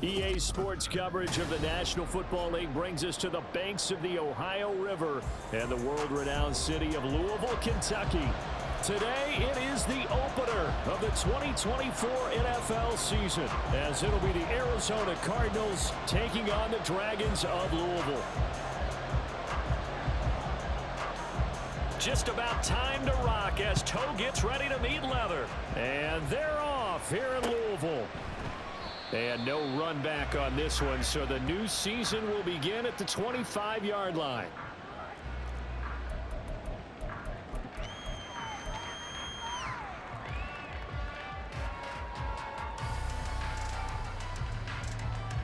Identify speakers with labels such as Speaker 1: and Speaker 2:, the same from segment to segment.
Speaker 1: EA Sports coverage of the National Football League brings us to the banks of the Ohio River and the world-renowned city of Louisville, Kentucky. Today, it is the opener of the 2024 NFL season, as it'll be the Arizona Cardinals taking on the Dragons of Louisville. Just about time to rock as toe gets ready to meet leather. And they're off here in Louisville. And no run back on this one, so the new season will begin at the 25-yard line.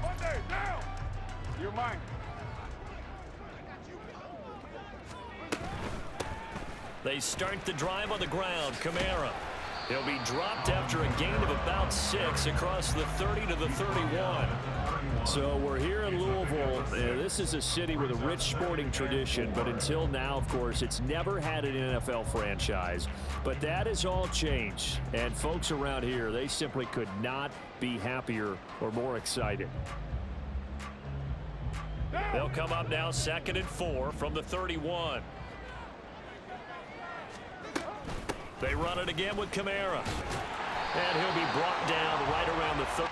Speaker 2: Monday, now! You're mine.
Speaker 1: They start the drive on the ground. Kamara. He'll be dropped after a gain of about 6 across the 30 to the 31. So we're here in Louisville. This is a city with a rich sporting tradition, but until now, of course, it's never had an NFL franchise. But that has all changed, and folks around here, they simply could not be happier or more excited. They'll come up now 2nd and 4 from the 31. They run it again with Kamara. And he'll be brought down right around the 30.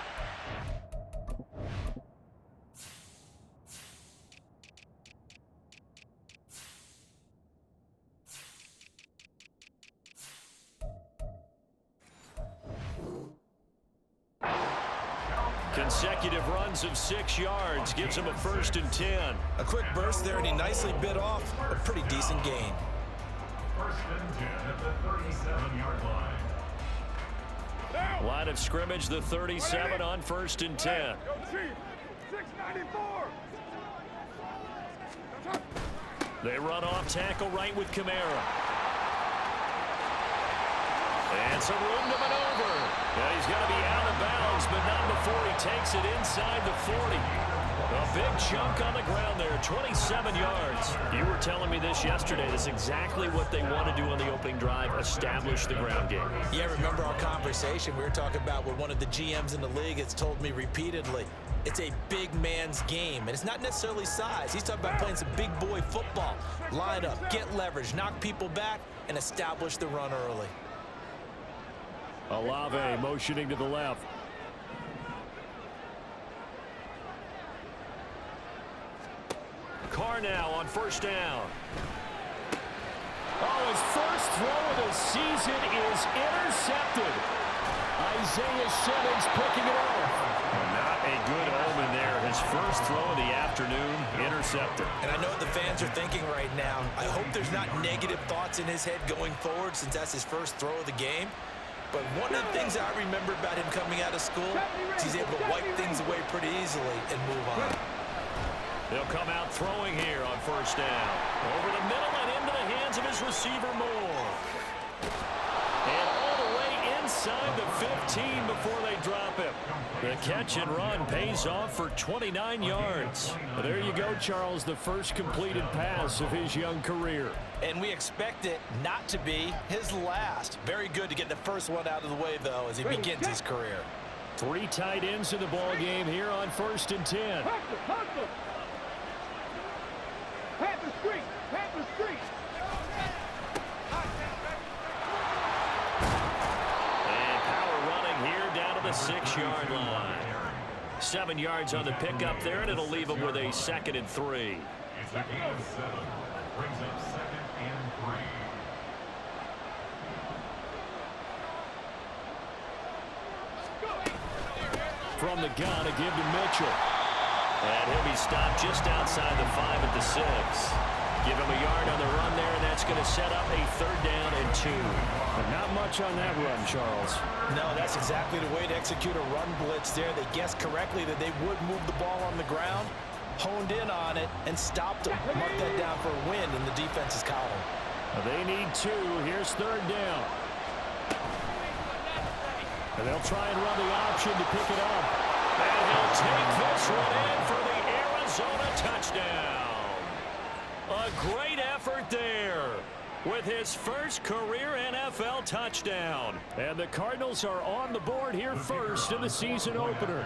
Speaker 1: Consecutive runs of 6 yards gives him a 1st and 10.
Speaker 3: A quick burst there, and he nicely bit off a pretty decent gain.
Speaker 4: 1st and 10 at the 37-yard line.
Speaker 1: Line of scrimmage, the 37 on 1st and 10.
Speaker 2: Go Chief! 694!
Speaker 1: They run off tackle right with Kamara. And some room to maneuver. Yeah, he's going to be out of bounds, but not before he takes it inside the 40. A big chunk on the ground there, 27 yards. You were telling me this yesterday. That's exactly what they want to do on the opening drive, establish the ground game.
Speaker 3: Yeah, remember our conversation? We were talking about what one of the GMs in the league has told me repeatedly. It's a big man's game, and it's not necessarily size. He's talking about playing some big boy football. Line up, get leverage, knock people back, and establish the run early.
Speaker 1: Olave motioning to the left. Carr now on 1st down. Oh, his first throw of the season is intercepted. Isaiah Simmons picking it off. Not a good omen there. His first throw of the afternoon, intercepted.
Speaker 3: And I know what the fans are thinking right now. I hope there's not negative thoughts in his head going forward since that's his first throw of the game. But one of the things I remember about him coming out of school is he's able to wipe things away pretty easily and move on.
Speaker 1: They'll come out throwing here on 1st down. Over the middle and into the hands of his receiver, Moore. And all the way inside the 15 before they drop him. The catch and run pays off for 29 yards. Well, there you go, Charles, the first completed pass of his young career.
Speaker 3: And we expect it not to be his last. Very good to get the first one out of the way, though, as he begins his career.
Speaker 1: 3 tight ends in the ball game here on 1st and 10.
Speaker 2: Panther Street! Panther Street!
Speaker 1: And power running here down to the 6-yard line. 7 yards on the pickup there, and it'll leave him with a 2nd and 3.
Speaker 4: It's a gain of 7. Brings up 2nd and 3.
Speaker 1: From the gun, a give to Mitchell. And he'll be stopped just outside the 5 at the 6. Give him a yard on the run there, and that's going to set up a 3rd down and 2. But not much on that run, Charles.
Speaker 3: No, that's exactly the way to execute a run blitz there. They guessed correctly that they would move the ball on the ground, honed in on it, and stopped them. Mark that down for a win in the defense's column.
Speaker 1: They need 2. Here's 3rd down. And they'll try and run the option to pick it up. And he'll take this one in for the Arizona touchdown. A great effort there with his first career NFL touchdown. And the Cardinals are on the board here first in the season opener.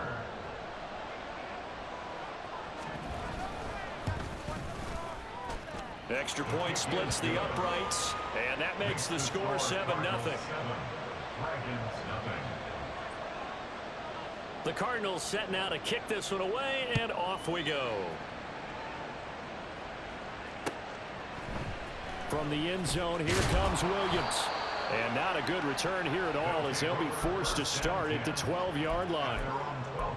Speaker 1: Extra point splits the uprights, and that makes the score 7-0. The Cardinals set now to kick this one away, and off we go. From the end zone, here comes Williams. And not a good return here at all, as they'll be forced to start at the 12-yard line.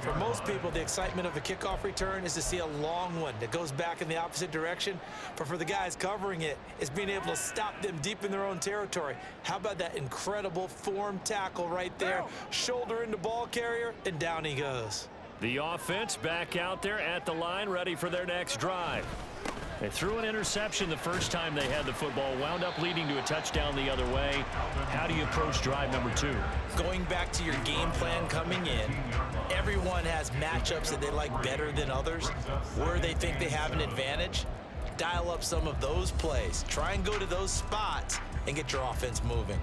Speaker 3: For most people, the excitement of a kickoff return is to see a long one that goes back in the opposite direction. But for the guys covering it, it's being able to stop them deep in their own territory. How about that incredible form tackle right there? Shoulder into ball carrier, and down he goes.
Speaker 1: The offense back out there at the line, ready for their next drive. They threw an interception the first time they had the football, wound up leading to a touchdown the other way. How do you approach drive number 2?
Speaker 3: Going back to your game plan coming in, everyone has matchups that they like better than others, where they think they have an advantage. Dial up some of those plays. Try and go to those spots and get your offense moving.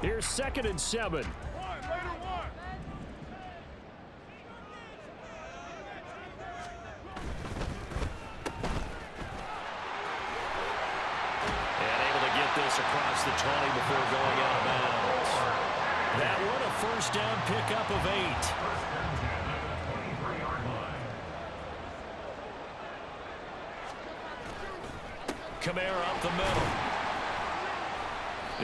Speaker 1: Here's 2nd and 7. Across the 20 before going out of bounds. That one a first down pickup of 8. Kamara up the middle.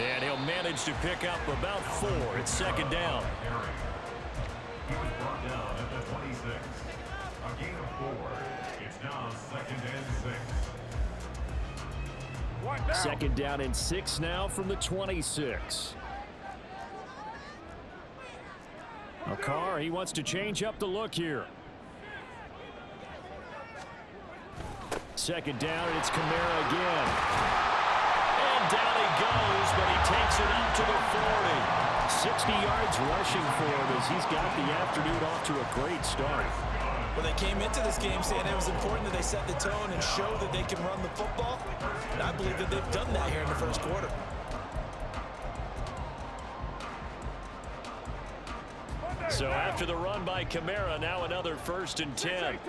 Speaker 1: And he'll manage to pick up about 4. It's 2nd down.
Speaker 4: He was brought down at the 26. A gain of 4. It's now 2nd and 6.
Speaker 1: 2nd down and 6 now from the 26. Now Carr, he wants to change up the look here. 2nd down, and it's Kamara again. And down he goes, but he takes it up to the 40. 60 yards rushing for him as he's got the afternoon off to a great start.
Speaker 3: Well, they came into this game saying it was important that they set the tone and show that they can run the football. And I believe that they've done that here in the first quarter.
Speaker 1: So after the run by Kamara, now another 1st and 10.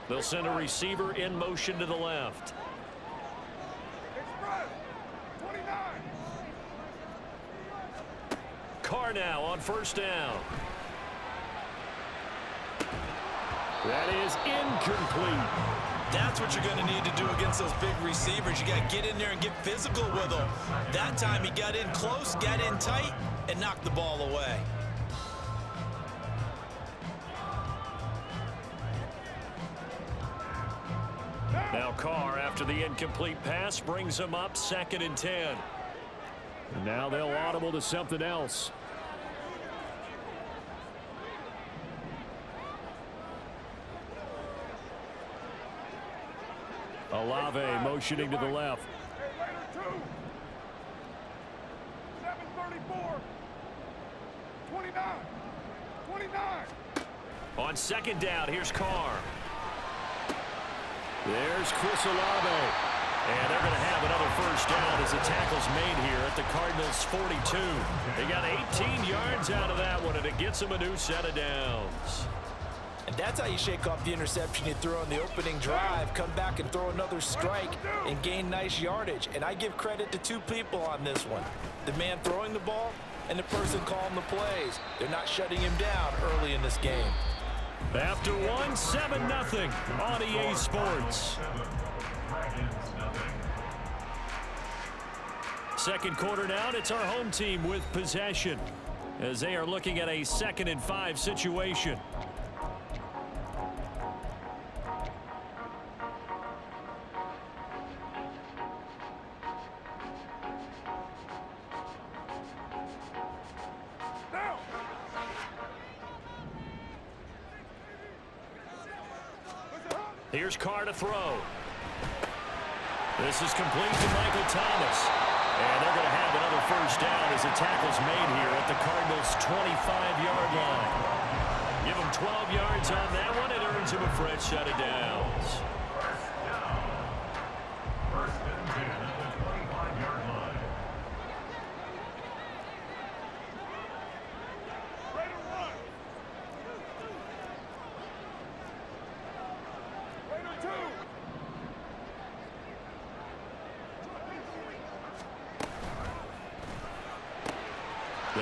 Speaker 1: They'll send a receiver in motion to the left. Carr now on 1st down. That is incomplete.
Speaker 3: That's what you're going to need to do against those big receivers. You got to get in there and get physical with them. That time he got in close, got in tight, and knocked the ball away.
Speaker 1: Now Carr, after the incomplete pass, brings him up 2nd and 10. And now they'll audible to something else. Olave motioning to the left.
Speaker 2: 734. 29.
Speaker 1: On 2nd down, here's Carr. There's Chris Olave. And they're going to have another 1st down as the tackle's made here at the Cardinals' 42. They got 18 yards out of that one, and it gets them a new set of downs.
Speaker 3: And that's how you shake off the interception you throw on the opening drive, come back and throw another strike and gain nice yardage. And I give credit to 2 people on this one. The man throwing the ball and the person calling the plays. They're not shutting him down early in this game.
Speaker 1: After one, 7-0 on EA Sports. Second quarter now, and it's our home team with possession as they are looking at a 2nd and 5 situation. Here's Carr to throw. This is complete to Michael Thomas. And they're going to have another 1st down as the tackle's made here at the Cardinals' 25-yard line. Give him 12 yards on that one. It earns him a fresh set of downs.
Speaker 4: First and 10 at the 25-yard line.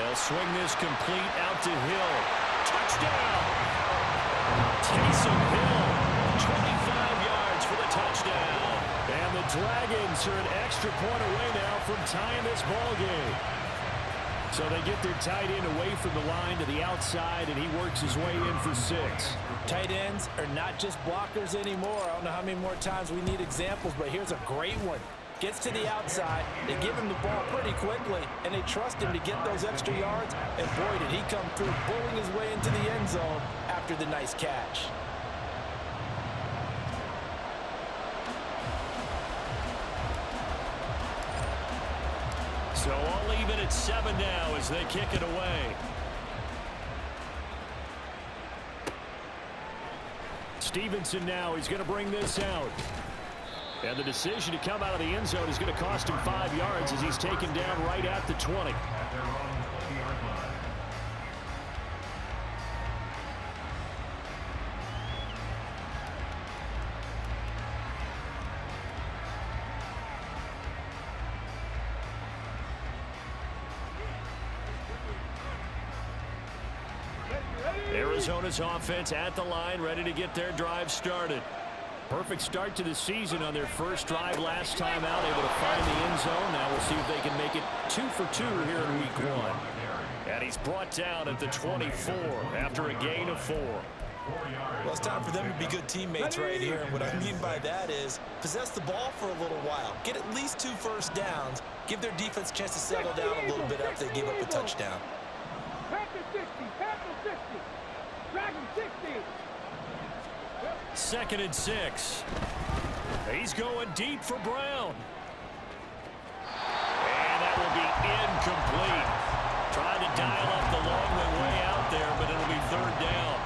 Speaker 1: They'll swing this complete out to Hill. Touchdown! Taysom Hill, 25 yards for the touchdown. And the Dragons are an extra point away now from tying this ball game. So they get their tight end away from the line to the outside, and he works his way in for 6.
Speaker 3: Tight ends are not just blockers anymore. I don't know how many more times we need examples, but here's a great one. Gets to the outside, they give him the ball pretty quickly, and they trust him to get those extra yards, and boy, did he come through, bowling his way into the end zone after the nice catch.
Speaker 1: So I'll leave it at 7 now as they kick it away. Stevenson now, he's going to bring this out. And the decision to come out of the end zone is going to cost him 5 yards as he's taken down right at the 20.
Speaker 4: At their own 20-yard line.
Speaker 1: Arizona's offense at the line, ready to get their drive started. Perfect start to the season on their first drive last time out, able to find the end zone. Now we'll see if they can make it 2 for 2 here in week 1. And he's brought down at the 24 after a gain of 4.
Speaker 3: Well, it's time for them to be good teammates right here. And what I mean by that is possess the ball for a little while. Get at least 2 first downs. Give their defense a chance to settle down a little bit after they give up a touchdown.
Speaker 2: Panther 60, Panther 50, Dragon 60.
Speaker 1: 2nd and 6. He's going deep for Brown. And that will be incomplete. Trying to dial up the long way out there, but it'll be 3rd down.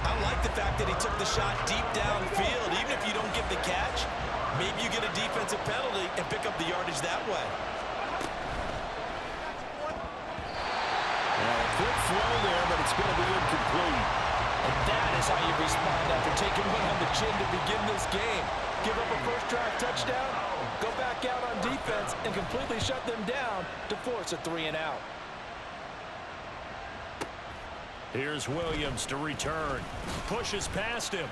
Speaker 3: I like the fact that he took the shot deep downfield. Even if you don't get the catch, maybe you get a defensive penalty and pick up the yardage that way.
Speaker 1: Quick flow there, but it's going to be incomplete.
Speaker 3: And that is how you respond after taking one on the chin to begin this game. Give up a first drive touchdown, go back out on defense, and completely shut them down to force a 3-and-out.
Speaker 1: Here's Williams to return. Pushes past him.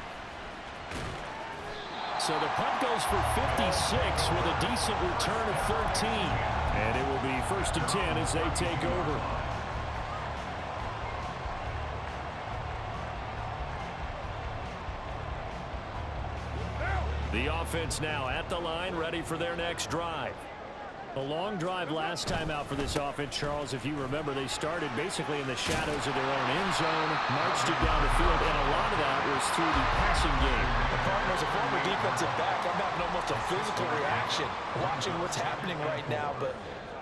Speaker 1: So the punt goes for 56 with a decent return of 13. And it will be 1st and 10 as they take over. The offense now at the line, ready for their next drive. A long drive last time out for this offense, Charles. If you remember, they started basically in the shadows of their own end zone, marched it down the field, and a lot of that was through the passing game.
Speaker 3: As a former defensive back, I'm having almost a physical reaction watching what's happening right now, but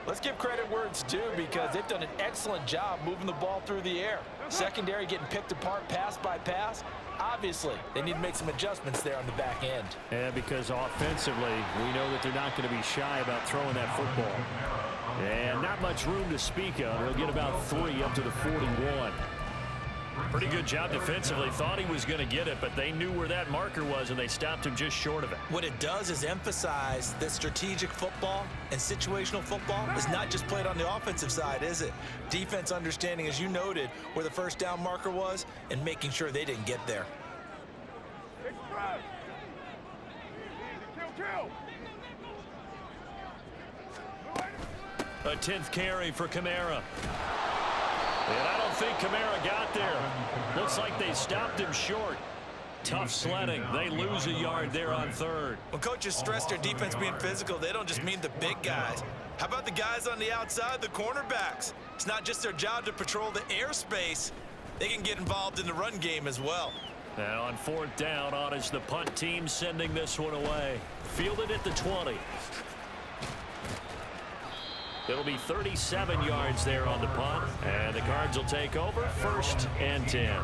Speaker 3: let's give credit where it's due because they've done an excellent job moving the ball through the air. Secondary getting picked apart pass by pass. Obviously, they need to make some adjustments there on the back end.
Speaker 1: Yeah, because offensively, we know that they're not going to be shy about throwing that football. And not much room to speak of. They'll get about 3 up to the 41. Pretty good job defensively. Thought he was going to get it, but they knew where that marker was, and they stopped him just short of it.
Speaker 3: What it does is emphasize that strategic football and situational football is not just played on the offensive side, is it? Defense understanding, as you noted, where the first down marker was and making sure they didn't get there.
Speaker 2: Express. Kill.
Speaker 1: A 10th carry for Kamara. And I don't think Kamara got there. Looks like they stopped him short. Tough sledding. They lose a yard there on 3rd.
Speaker 3: When coaches stress their defense being physical, they don't just mean the big guys. How about the guys on the outside, the cornerbacks? It's not just their job to patrol the airspace. They can get involved in the run game as well.
Speaker 1: Now on 4th down, on is the punt team sending this one away. Fielded at the 20. It'll be 37 yards there on the punt, and the Cards will take over 1st and 10.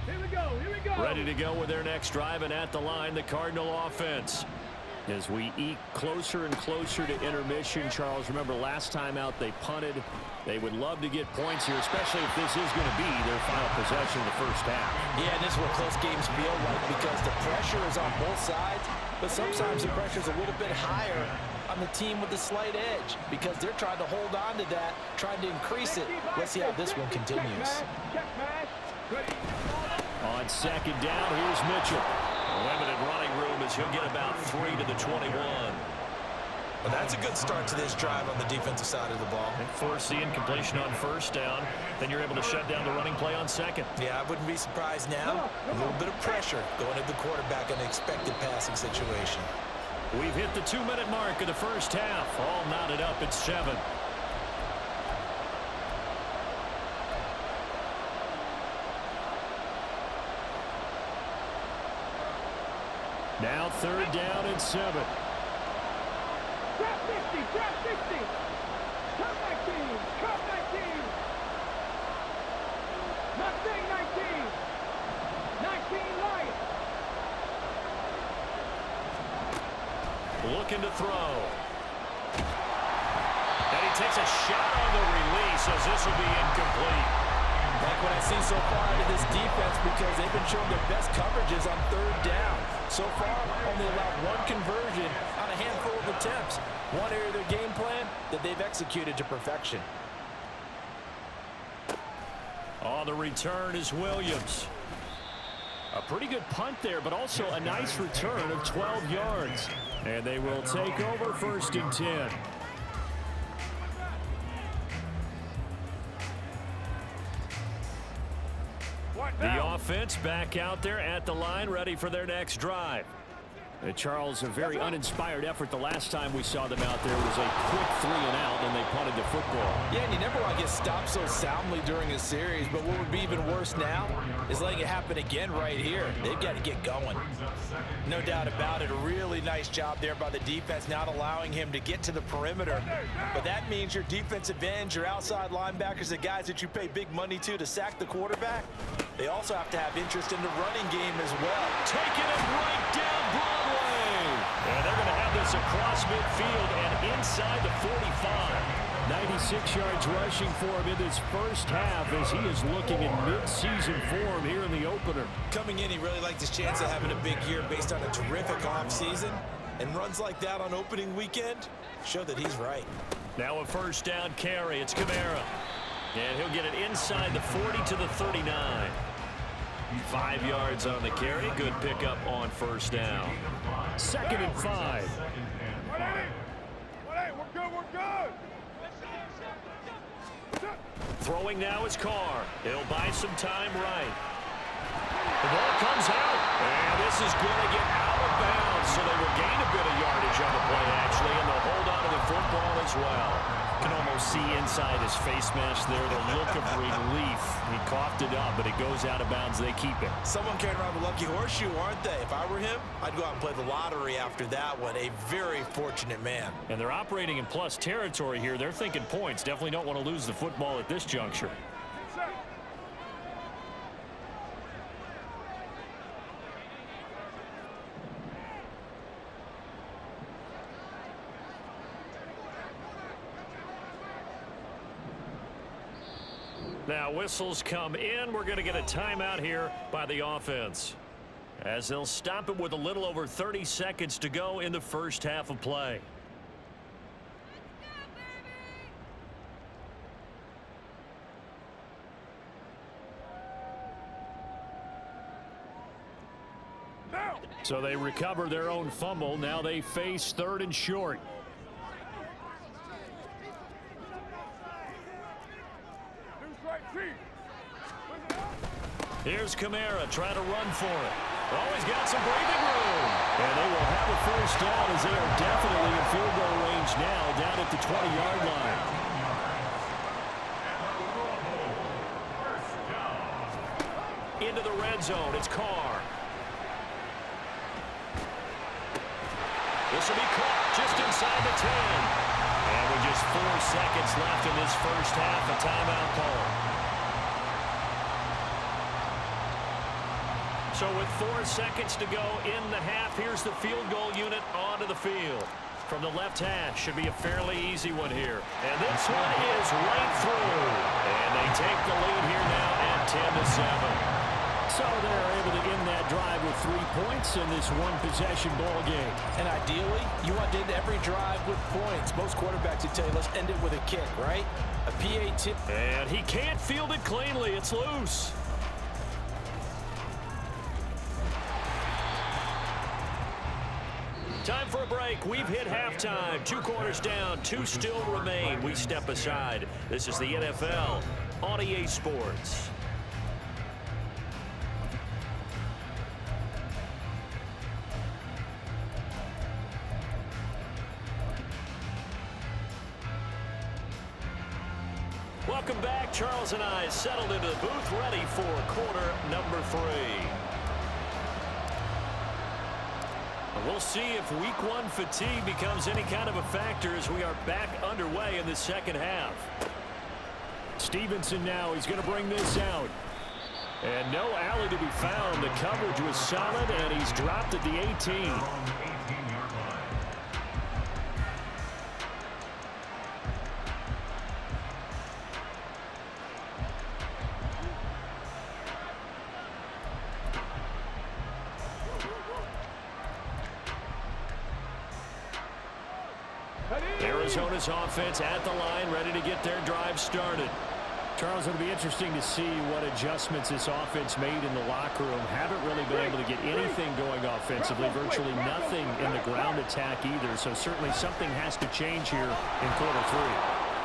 Speaker 2: Here we go.
Speaker 1: Ready to go with their next drive, and at the line, the Cardinal offense. As we eke closer and closer to intermission, Charles, remember last time out they punted. They would love to get points here, especially if this is going to be their final possession of the first half.
Speaker 3: Yeah, and this is what close games feel like because the pressure is on both sides, but sometimes the pressure is a little bit higher on the team with the slight edge because they're trying to hold on to that, trying to increase it. Let's see how this one continues.
Speaker 1: On second down, here's Mitchell. Limited running room as he'll get about 3 to the 21.
Speaker 3: Well, that's a good start to this drive on the defensive side of the ball.
Speaker 1: And force the incompletion on first down. Then you're able to shut down the running play on second.
Speaker 3: Yeah, I wouldn't be surprised now. A little bit of pressure going at the quarterback in an expected passing situation.
Speaker 1: We've hit the 2-minute mark of the first half. All knotted up at 7. Now third down and 7.
Speaker 2: Drop 50, drop 60. Cut 19, cut 19. Mustang 19. 19 light.
Speaker 1: Looking to throw. And he takes a shot on the release as this will be incomplete.
Speaker 3: Like what I see so far out of this defense because they've been showing their best coverages on third down. So far, only allowed one conversion on a handful of attempts. One area of their game plan that they've executed to perfection.
Speaker 1: On the return is Williams. A pretty good punt there, but also a nice return of 12 yards. And they will take over first and 10. The offense back out there at the line, ready for their next drive. Charles, a very uninspired effort the last time we saw them out there was a quick 3 and out, and they punted the football.
Speaker 3: Yeah, and you never want to get stopped so soundly during a series, but what would be even worse now is letting it happen again right here. They've got to get going. No doubt about it, a really nice job there by the defense, not allowing him to get to the perimeter. But that means your defensive ends, your outside linebackers, the guys that you pay big money to sack the quarterback, they also have to have interest in the running game as well.
Speaker 1: Taking it right down Broadway. And they're going to have this across midfield and inside the 45. 96 yards rushing for him in this first half as he is looking in mid-season form here in the opener.
Speaker 3: Coming in, he really liked his chance of having a big year based on a terrific offseason. And runs like that on opening weekend show that he's right.
Speaker 1: Now a first down carry. It's Kamara. And he'll get it inside the 40 to the 39. 5 yards on the carry. Good pickup on first down. Second and 5.
Speaker 2: We're good, we're good.
Speaker 1: Throwing now is Carr. He'll buy some time right. The ball comes out. And this is going to get out of bounds. So they will gain a bit of yardage on the play, actually, and they'll hold on to the football as well. You can almost see inside his face mask there the look of relief. He coughed it up, but it goes out of bounds. They keep it.
Speaker 3: Someone carrying around the lucky horseshoe, aren't they? If I were him, I'd go out and play the lottery after that one. A very fortunate man.
Speaker 1: And they're operating in plus territory here. They're thinking points. Definitely don't want to lose the football at this juncture. Now whistles come in. We're going to get a timeout here by the offense, as they'll stop it with a little over 30 seconds to go in the first half of play. So they recover their own fumble. Now they face third and short. Here's Kamara trying to run for it. Oh, he's got some breathing room. And they will have a first down as they are definitely in field goal range now down at the 20-yard line. Into the red zone. It's Carr. This will be caught just inside the 10. And with just 4 seconds left in this first half, a timeout call. So with 4 seconds to go in the half, here's the field goal unit onto the field. From the left hash, should be a fairly easy one here. And this one is right through. And they take the lead here now at 10-7. So they're able to end that drive with 3 points in this one-possession ball game.
Speaker 3: And ideally, you want to end every drive with points. Most quarterbacks would tell you, let's end it with a kick, right? A PAT.
Speaker 1: And he can't field it cleanly. It's loose. Time for a break. We've hit halftime. 2 quarters down. 2 still remain. We step aside. This is the NFL on EA Sports. Welcome back. Charles and I settled into the booth, ready for quarter number 3. We'll see if week 1 fatigue becomes any kind of a factor as we are back underway in the second half. Stevenson now, he's going to bring this out. And no alley to be found. The coverage was solid, and he's dropped at the 18. Arizona's offense at the line, ready to get their drive started. Charles, it'll be interesting to see what adjustments this offense made in the locker room. Haven't really been able to get anything going offensively, virtually nothing in the ground attack either. So certainly something has to change here in quarter 3.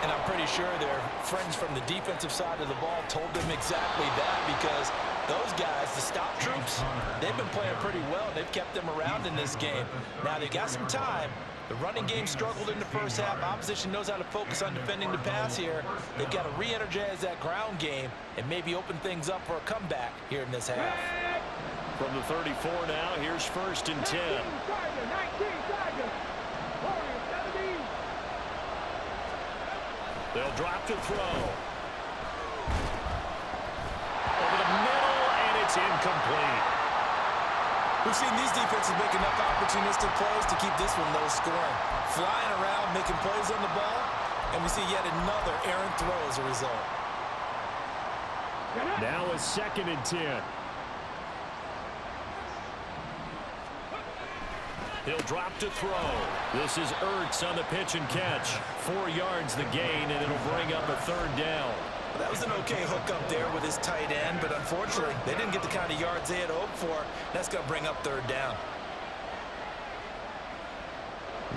Speaker 3: And I'm pretty sure their friends from the defensive side of the ball told them exactly that, because those guys, the stop troops, they've been playing pretty well. They've kept them around in this game. Now they got some time. The running game struggled in the first half. Opposition knows how to focus on defending the pass here. They've got to re-energize that ground game and maybe open things up for a comeback here in this half.
Speaker 1: From the 34 now, here's 1st and 10. They'll drop to throw. Over the middle, and it's incomplete.
Speaker 3: We've seen these defenses make enough opportunistic plays to keep this one low scoring. Flying around, making plays on the ball, and we see yet another errant throw as a result.
Speaker 1: Now a 2nd and 10. He'll drop to throw. This is Ertz on the pitch and catch. 4 yards the gain, and it'll bring up a 3rd down.
Speaker 3: That was an okay hook up there with his tight end, but unfortunately, they didn't get the kind of yards they had hoped for. That's going to bring up 3rd down.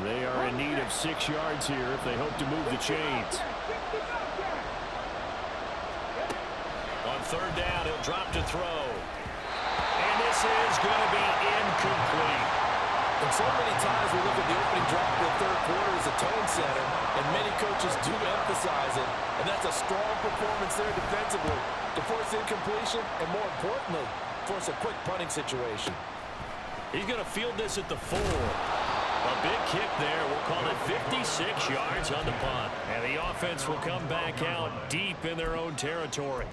Speaker 1: They are in need of 6 yards here if they hope to move the chains. On 3rd down, he'll drop to throw. And this is going to be incomplete.
Speaker 3: And so many times we look at the opening drive of the 3rd quarter as a tone setter, and many coaches do emphasize it. And that's a strong performance there defensively to force incompletion and, more importantly, force a quick punting situation.
Speaker 1: He's going to field this at the 4. A big kick there. We'll call it 56 yards on the punt. And the offense will come back out deep in their own territory.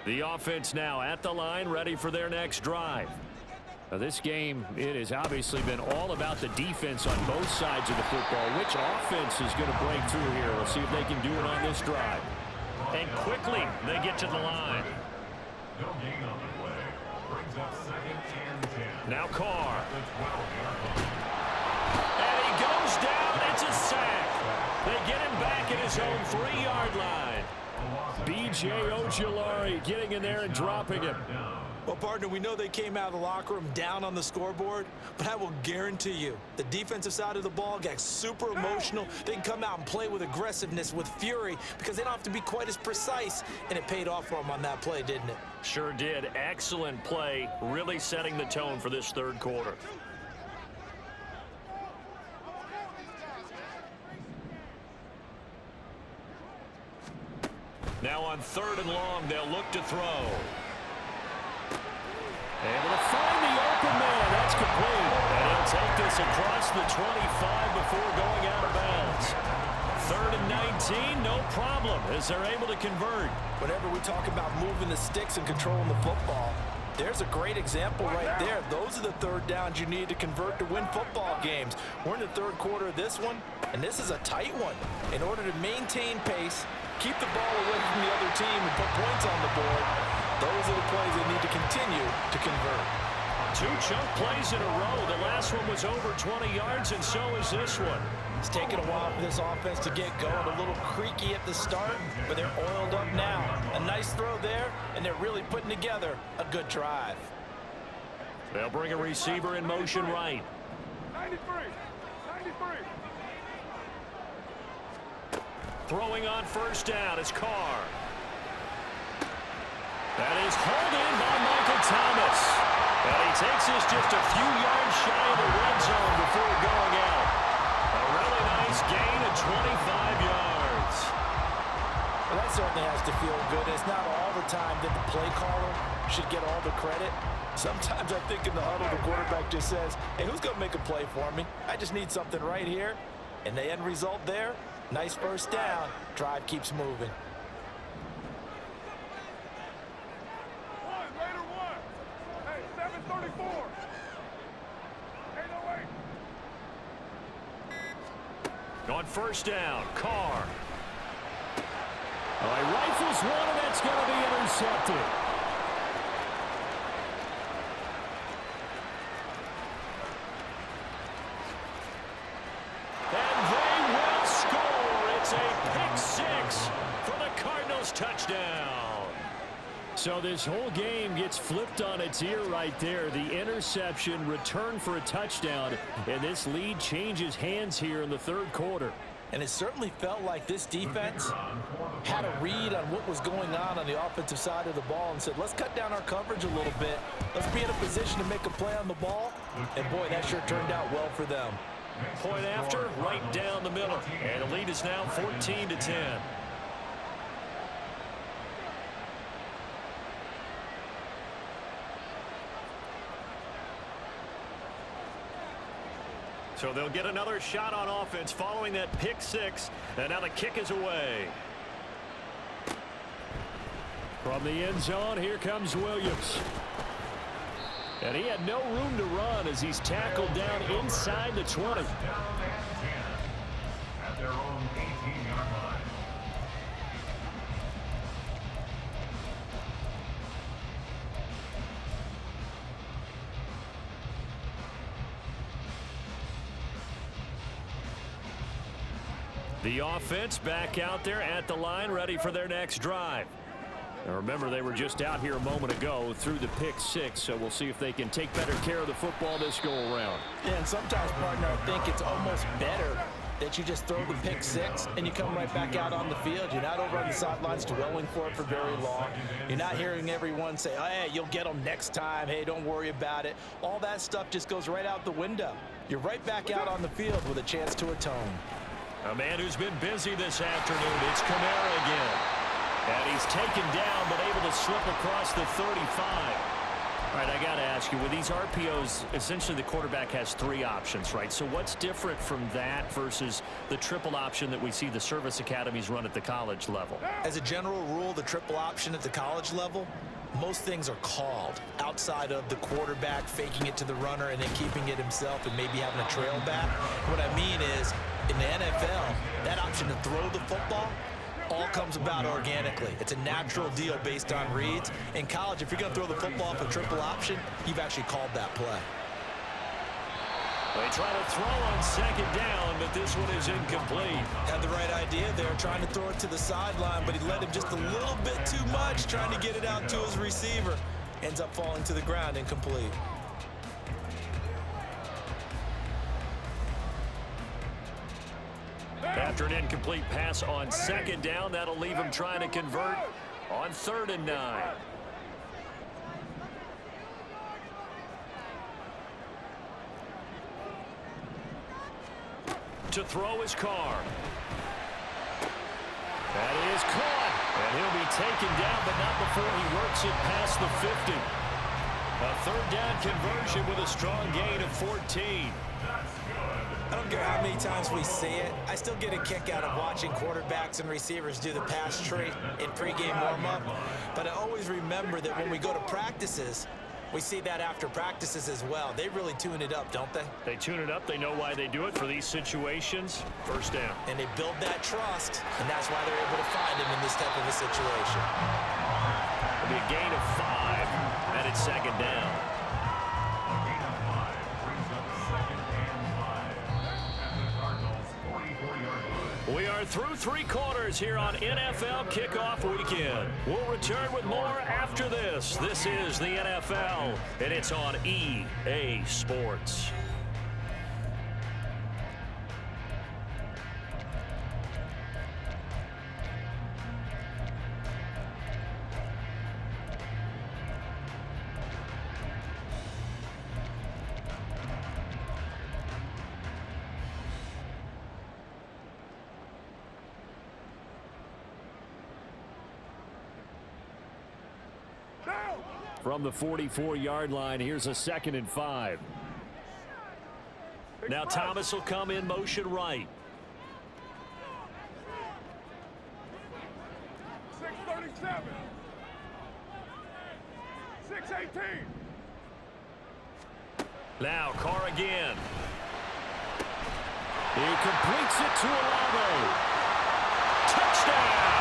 Speaker 1: The offense now at the line, ready for their next drive. Now this game, it has obviously been all about the defense on both sides of the football. Which offense is going to break through here? We'll see if they can do it on this drive. And quickly, they get to the line.
Speaker 4: No gain on the play. Brings up 2nd and 10.
Speaker 1: Now Carr. And he goes down. It's a sack. They get him back at his own 3-yard line. B.J. Ojulari getting in there and dropping him.
Speaker 3: Well, partner, we know they came out of the locker room down on the scoreboard, but I will guarantee you the defensive side of the ball got super emotional. They can come out and play with aggressiveness, with fury, because they don't have to be quite as precise, and it paid off for them on that play, didn't it?
Speaker 1: Sure did. Excellent play, really setting the tone for this 3rd quarter. Now on 3rd and long, they'll look to throw. Able to find the open man. across the 25 before going out of bounds. 3rd and 19, no problem, as they're able to convert.
Speaker 3: Whenever we talk about moving the sticks and controlling the football, there's a great example right there. Those are the 3rd downs you need to convert to win football games. We're in the 3rd quarter of this one, and this is a tight one. In order to maintain pace, keep the ball away from the other team, and put points on the board, those are the plays they need to continue to convert.
Speaker 1: 2 chunk plays in a row. The last one was over 20 yards, and so is this one.
Speaker 3: It's taken a while for this offense to get going. A little creaky at the start, but they're oiled up now. A nice throw there, and they're really putting together a good drive.
Speaker 1: They'll bring a receiver in motion right.
Speaker 2: 93.
Speaker 1: Throwing on 1st down is Carr. That is hauled in by Michael Thomas. And he takes us just a few yards shy of the red zone before going out. A really nice gain of 25 yards.
Speaker 3: Well, that certainly has to feel good. It's not all the time that the play caller should get all the credit. Sometimes I think in the huddle, the quarterback just says, hey, who's going to make a play for me? I just need something right here. And the end result there, nice 1st down. Drive keeps moving.
Speaker 2: Hey, 734. 808.
Speaker 1: On 1st down, Carr. He rifles one, and that's going to be intercepted. And they will score. It's a pick 6 for the Cardinals touchdown. So this whole game gets flipped on its ear right there. The interception, return for a touchdown, and this lead changes hands here in the 3rd quarter.
Speaker 3: And it certainly felt like this defense had a read on what was going on the offensive side of the ball and said, let's cut down our coverage a little bit. Let's be in a position to make a play on the ball. And, boy, that sure turned out well for them.
Speaker 1: Point after, right down the middle. And the lead is now 14-10. So they'll get another shot on offense following that pick 6. And now the kick is away. From the end zone, here comes Williams. And he had no room to run as he's tackled down inside the 20.
Speaker 4: Down at 10 at their own 18-yard line.
Speaker 1: The offense back out there at the line, ready for their next drive. Now remember, they were just out here a moment ago through the pick 6, so we'll see if they can take better care of the football this go-around.
Speaker 3: Yeah, and sometimes, partner, I think it's almost better that you just throw the pick 6 and you come right back out on the field. You're not over on the sidelines dwelling for it for very long. You're not hearing everyone say, oh, hey, you'll get them next time. Hey, don't worry about it. All that stuff just goes right out the window. You're right back out on the field with a chance to atone.
Speaker 1: A man who's been busy this afternoon, it's Kamara again. And he's taken down, but able to slip across the 35. All right, I got to ask you, with these RPOs, essentially the quarterback has 3 options, right? So what's different from that versus the triple option that we see the service academies run at the college level?
Speaker 3: As a general rule, the triple option at the college level, most things are called outside of the quarterback faking it to the runner and then keeping it himself and maybe having a trail back. What I mean is, in the NFL, that option to throw the football all comes about organically. It's a natural deal based on reads. In college, if you're going to throw the football off a triple option, you've actually called that play.
Speaker 1: They try to throw on 2nd down, but this one is incomplete.
Speaker 3: Had the right idea there, trying to throw it to the sideline, but he led him just a little bit too much, trying to get it out to his receiver. Ends up falling to the ground, incomplete.
Speaker 1: After an incomplete pass on 2nd down, that'll leave him trying to convert on 3rd and 9. To throw his Carr. That is caught. And he'll be taken down, but not before he works it past the 50. A 3rd down conversion with a strong gain of 14.
Speaker 3: care how many times we see it, I still get a kick out of watching quarterbacks and receivers do the pass tree in pregame warm-up. But I always remember that when we go to practices, we see that after practices as well. They really tune it up, don't they?
Speaker 1: They tune it up. They know why they do it for these situations. First down.
Speaker 3: And they build that trust, and that's why they're able to find him in this type of a situation.
Speaker 1: It'll be a gain of 5, and it's second down.
Speaker 4: A gain of 5 brings up second and 5 at the Cardinals' 44-yard line.
Speaker 1: We are through 3 quarters here on NFL Kickoff Weekend. We'll return with more after this. This is the NFL, and it's on EA Sports. From the 44-yard line, here's a 2nd and 5. Now Thomas will come in motion right.
Speaker 2: 637. 618.
Speaker 1: Now Carr again. He completes it to Olave. Touchdown!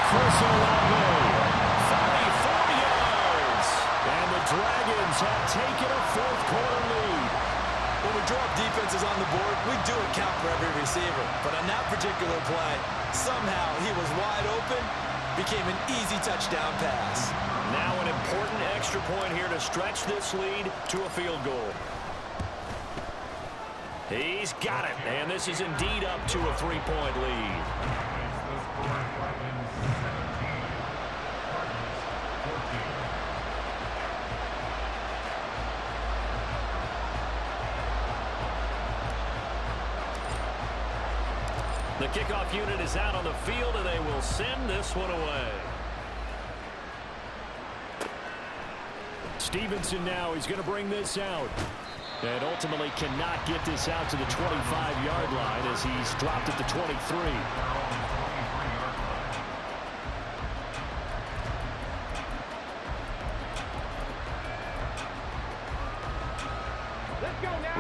Speaker 1: Chris Olave. 34 yards. And the Dragons have taken a 4th-quarter lead.
Speaker 3: When we draw up defenses on the board, we do account for every receiver. But on that particular play, somehow he was wide open, became an easy touchdown pass.
Speaker 1: Now an important extra point here to stretch this lead to a field goal. He's got it, and this is indeed up to a 3-point lead. The kickoff unit is out on the field, and they will send this one away. Stevenson now, he's going to bring this out. And ultimately cannot get this out to the 25-yard line as he's dropped at the 23.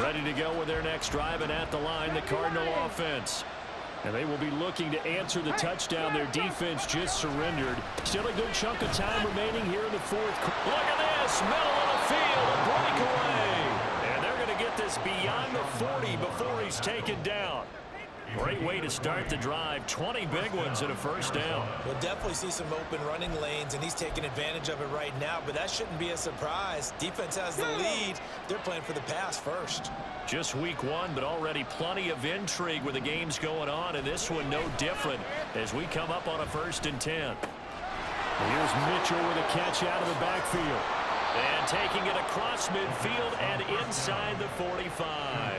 Speaker 1: Ready to go with their next drive, and at the line, the Cardinal offense. And they will be looking to answer the touchdown their defense just surrendered. Still a good chunk of time remaining here in the 4th. Look at this, middle of the field, a breakaway. And they're going to get this beyond the 40 before he's taken down. Great way to start the drive. 20 big ones and a first down.
Speaker 3: We'll definitely see some open running lanes, and he's taking advantage of it right now, but that shouldn't be a surprise. Defense has the lead. They're playing for the pass first.
Speaker 1: Just week 1, but already plenty of intrigue with the games going on, and this one no different as we come up on a 1st and 10. Here's Mitchell with a catch out of the backfield. And taking it across midfield and inside the 45.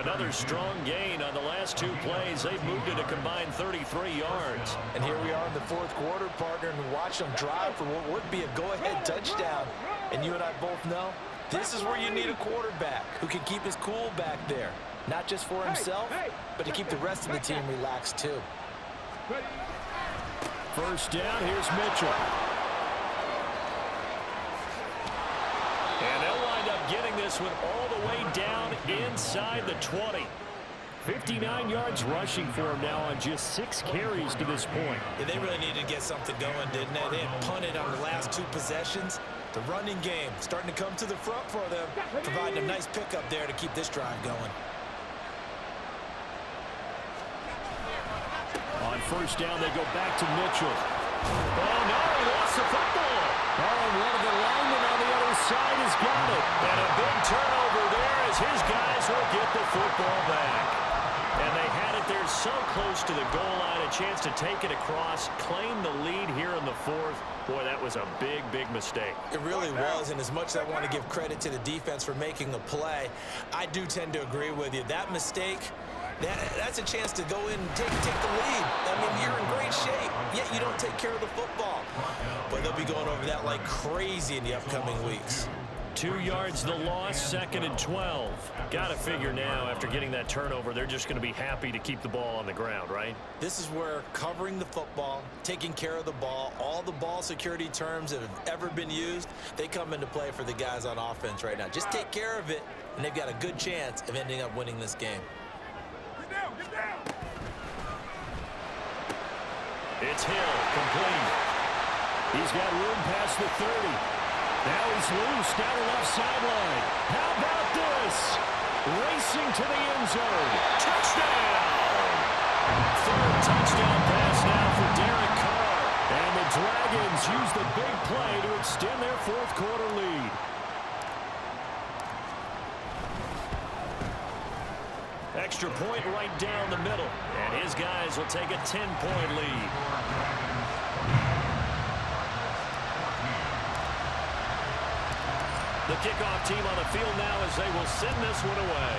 Speaker 1: Another strong gain on the last 2 plays. They've moved it a combined 33 yards.
Speaker 3: And here we are in the 4th quarter, partner, and watch them drive for what would be a go-ahead touchdown. And you and I both know this is where you need a quarterback who can keep his cool back there. Not just for himself, but to keep the rest of the team relaxed too.
Speaker 1: First down, here's Mitchell. And they'll wind up getting this one all the way down inside the 20. 59 yards rushing for him now on just 6 carries to this point.
Speaker 3: Yeah, they really needed to get something going, didn't they? They had punted on the last 2 possessions. The running game starting to come to the front for them, providing a nice pickup there to keep this drive going.
Speaker 1: On first down, they go back to Mitchell. Oh, no, he lost the football. Oh, and one of the linemen on the other side has got it. And a big turnover there as his guys will get the football back. And they had it there so close to the goal line, a chance to take it across, claim the lead here in the 4th. Boy, that was a big, big mistake.
Speaker 3: It really was, and as much as I want to give credit to the defense for making the play, I do tend to agree with you. That mistake, that's a chance to go in and take the lead. I mean, you're in great shape, yet you don't take care of the football. But they'll be going over that like crazy in the upcoming weeks.
Speaker 1: 2 yards the loss, 2nd and 12. Got to figure now, after getting that turnover, they're just going to be happy to keep the ball on the ground, right?
Speaker 3: This is where covering the football, taking care of the ball, all the ball security terms that have ever been used, they come into play for the guys on offense right now. Just take care of it, and they've got a good chance of ending up winning this game.
Speaker 2: Get down, get down.
Speaker 1: It's Hill, complete. He's got room past the 30. Now he's loose down the left sideline. How about this? Racing to the end zone. Touchdown! Third touchdown pass now for Derek Carr. And the Dragons use the big play to extend their fourth quarter lead. Extra point right down the middle. And his guys will take a 10-point lead. The kickoff team on the field now as they will send this one away.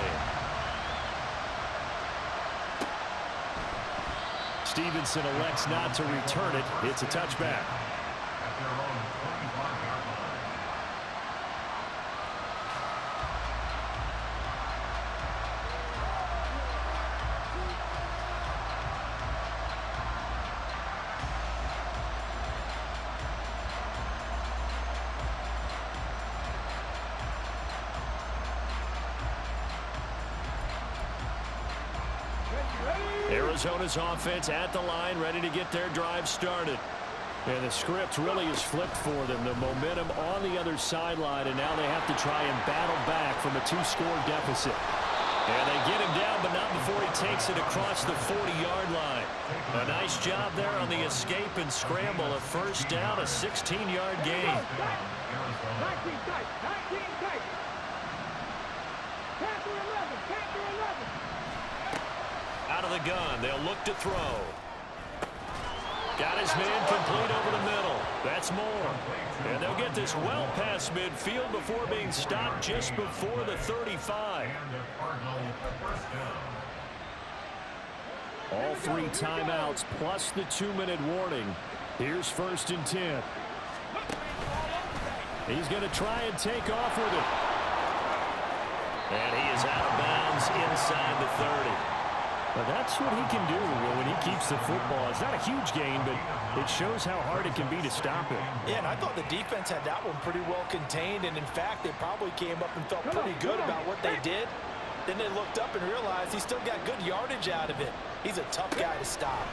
Speaker 1: Stevenson elects not to return it. It's a touchback.
Speaker 4: At their own 25-yard line.
Speaker 1: Arizona's offense at the line, ready to get their drive started. And the script really is flipped for them. The momentum on the other sideline, and now they have to try and battle back from a 2-score deficit. And they get him down, but not before he takes it across the 40-yard line. A nice job there on the escape and scramble. A first down, a 16-yard gain.
Speaker 2: 19 tight, 19 tight. 10 to 11, 10 to 11.
Speaker 1: Out of the gun, they'll look to throw. Got his man complete over the middle. That's more. And they'll get this well past midfield before being stopped just before the 35. All 3 timeouts plus the 2-minute warning. Here's 1st and 10. He's going to try and take off with it. And he is out of bounds inside the 30. But that's what he can do when he keeps the football. It's not a huge gain, but it shows how hard it can be to stop it.
Speaker 3: Yeah, and I thought the defense had that one pretty well contained, and in fact, they probably came up and felt pretty good about what they did. Then they looked up and realized he still got good yardage out of it. He's a tough guy to stop.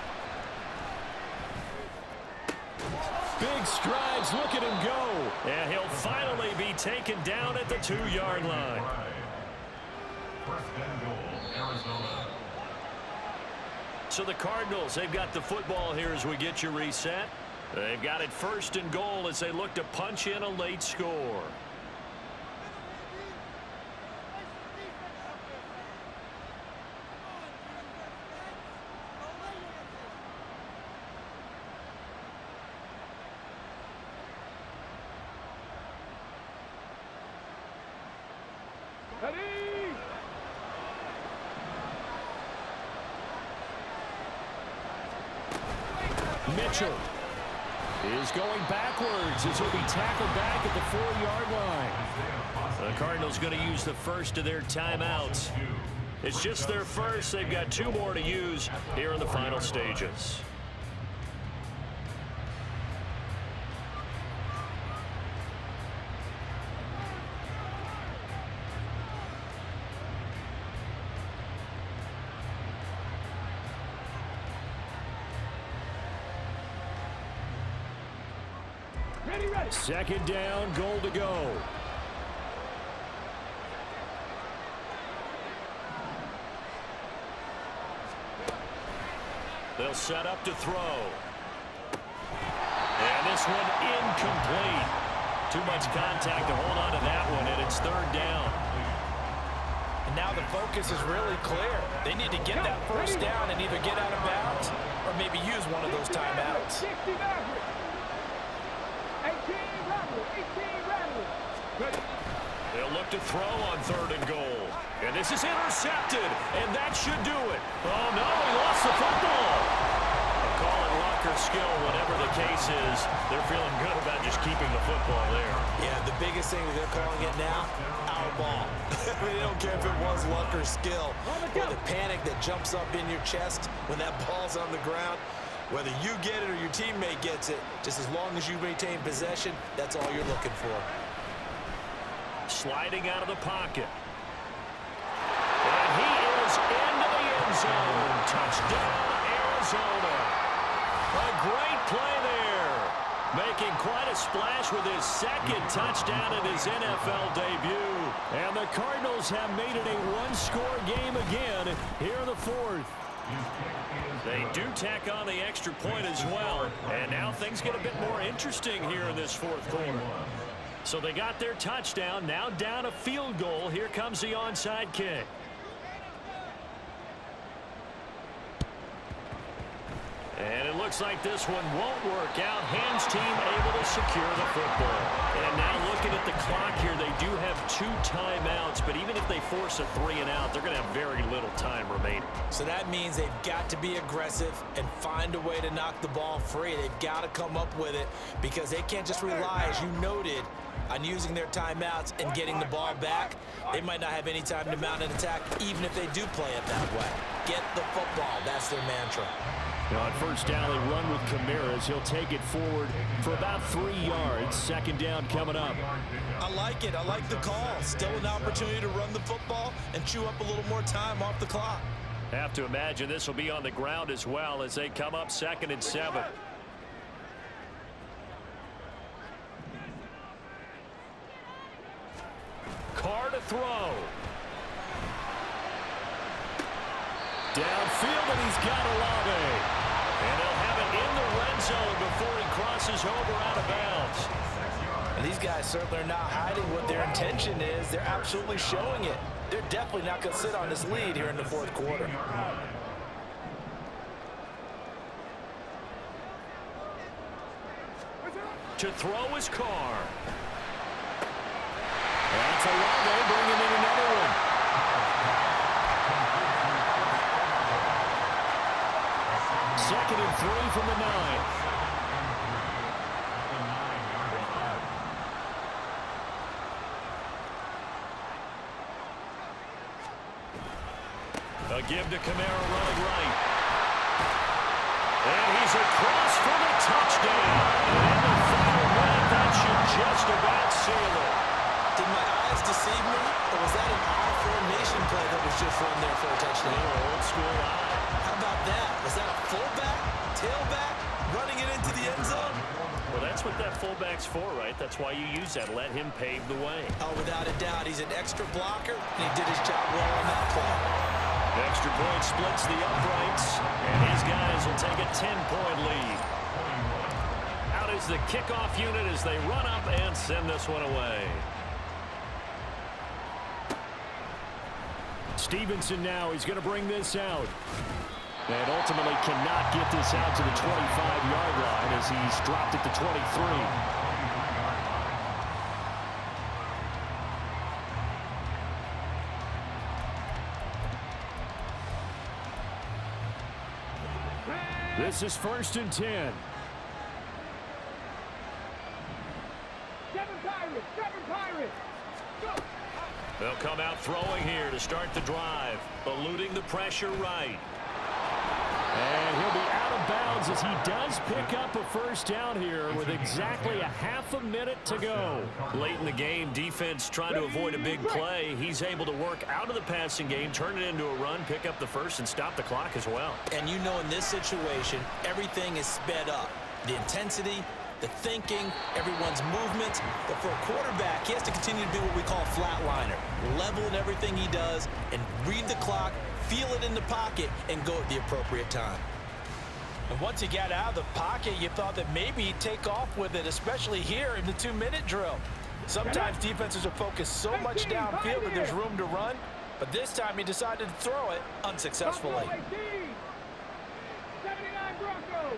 Speaker 1: Big strides, look at him go. And he'll finally be taken down at the 2-yard line.
Speaker 4: First and goal, Arizona.
Speaker 1: So the Cardinals, they've got the football here as we get you reset. They've got it 1st and goal as they look to punch in a late score.
Speaker 2: Ready?
Speaker 1: Mitchell is going backwards as he'll be tackled back at the 4-yard line. The Cardinals going to use the first of their timeouts. It's just their first. They've got 2 more to use here in the final stages.
Speaker 2: Ready, ready.
Speaker 1: 2nd down, goal to go. They'll set up to throw. And this one incomplete. Too much contact to hold on to that one, and it's 3rd down.
Speaker 3: And now the focus is really clear. They need to get that first down and either get out of bounds or maybe use one of those timeouts.
Speaker 2: 60 Maverick. 18 Maverick. 18 Maverick. Ready.
Speaker 1: They'll look to throw on 3rd and goal. And this is intercepted, and that should do it. Oh, no, he lost the football. A call it luck or skill, whatever the case is, they're feeling good about just keeping the football there.
Speaker 3: Yeah, the biggest thing that they're calling it now, our ball. I mean, they don't care if it was luck or skill or the panic that jumps up in your chest when that ball's on the ground. Whether you get it or your teammate gets it, just as long as you maintain possession, that's all you're looking for.
Speaker 1: Sliding out of the pocket. And he is into the end zone. Touchdown, Arizona. A great play there. Making quite a splash with his second touchdown in his NFL debut. And the Cardinals have made it a one-score game again here in the fourth. They do tack on the extra point as well. And now things get a bit more interesting here in this fourth quarter. So they got their touchdown, now down a field goal. Here comes the onside kick. And it looks like this one won't work out. Hams team able to secure the football. And now looking at the clock here, they do have 2 timeouts, but even if they force a 3-and-out, they're going to have very little time remaining.
Speaker 3: So that means they've got to be aggressive and find a way to knock the ball free. They've got to come up with it because they can't just rely, as you noted, on using their timeouts and getting the ball back. They might not have any time to mount an attack, even if they do play it that way. Get the football. That's their mantra.
Speaker 1: Now on first down, they run with Kamara. He'll take it forward for about 3 yards. Second down coming up.
Speaker 3: I like it. I like the call. Still an opportunity to run the football and chew up a little more time off the clock.
Speaker 1: Have to imagine this will be on the ground as well as they come up 2nd and 7. Carr to throw. Downfield, and he's got Olave. And they'll have it in the red zone before he crosses over out of bounds.
Speaker 3: And these guys certainly are not hiding what their intention is. They're absolutely showing it. They're definitely not going to sit on this lead here in the fourth quarter.
Speaker 1: To throw is Carr. That's Olave bringing in another one. Second and 3 from the 9. A give to Kamara running right. And he's across for the touchdown. And the final minute, that should just about seal it.
Speaker 3: Did my eyes deceive me, or was that an I-formation play that was just run there for a touchdown?
Speaker 1: Old school eye.
Speaker 3: How about that? Was that a fullback, tailback, running it into the end zone?
Speaker 1: Well, that's what that fullback's for, right? That's why you use that. Let him pave the way.
Speaker 3: Oh, without a doubt. He's an extra blocker, and he did his job well on that play.
Speaker 1: Extra point splits the uprights, and his guys will take a 10-point lead. Out is the kickoff unit as they run up and send this one away. Stevenson now, he's going to bring this out. And ultimately cannot get this out to the 25-yard line as he's dropped at the 23. This is 1st and 10.
Speaker 2: Seven Pirates. Go.
Speaker 1: They'll come out throwing here to start the drive, eluding the pressure right. And he'll be out of bounds as he does pick up a first down here with exactly a half a minute to go. Late in the game, defense trying to avoid a big play. He's able to work out of the passing game, turn it into a run, pick up the first, and stop the clock as well.
Speaker 3: And you know in this situation, everything is sped up. The intensity, the thinking, everyone's movement. But for a quarterback, he has to continue to be what we call a flatliner. Level in everything he does and read the clock, feel it in the pocket, and go at the appropriate time. And once he got out of the pocket, you thought that maybe he'd take off with it, especially here in the 2-minute drill. Sometimes defenses are focused so much downfield that there's room to run, but this time he decided to throw it unsuccessfully.
Speaker 2: 79 Broncos.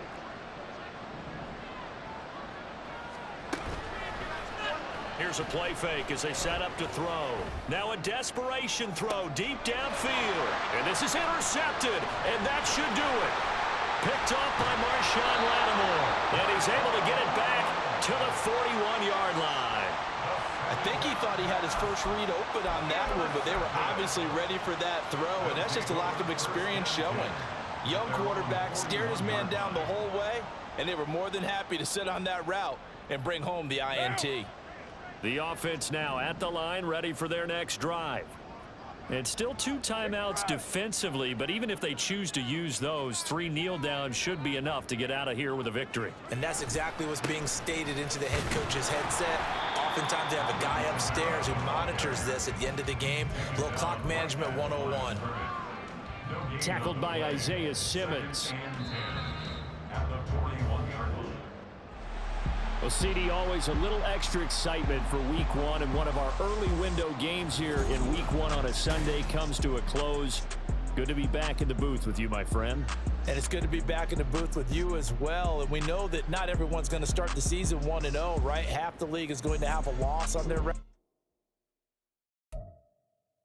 Speaker 1: Here's a play fake as they set up to throw. Now a desperation throw deep downfield. And this is intercepted, and that should do it. Picked off by Marshawn Lattimore. And he's able to get it back to the 41-yard line.
Speaker 3: I think he thought he had his first read open on that one, but they were obviously ready for that throw, and that's just a lack of experience showing. Young quarterback stared his man down the whole way, and they were more than happy to sit on that route and bring home the INT.
Speaker 1: The offense now at the line, ready for their next drive. And still 2 timeouts defensively, but even if they choose to use those, 3 kneel downs should be enough to get out of here with a victory.
Speaker 3: And that's exactly what's being stated into the head coach's headset. Oftentimes they have a guy upstairs who monitors this at the end of the game. A little clock management 101.
Speaker 1: Tackled by Isaiah Simmons.
Speaker 4: At the 41-yard line.
Speaker 1: Well, CD, always a little extra excitement for week 1, and one of our early window games here in week 1 on a Sunday comes to a close. Good to be back in the booth with you, my friend.
Speaker 3: And it's good to be back in the booth with you as well. And we know that not everyone's going to start the season 1-0, right? Half the league is going to have a loss on their record.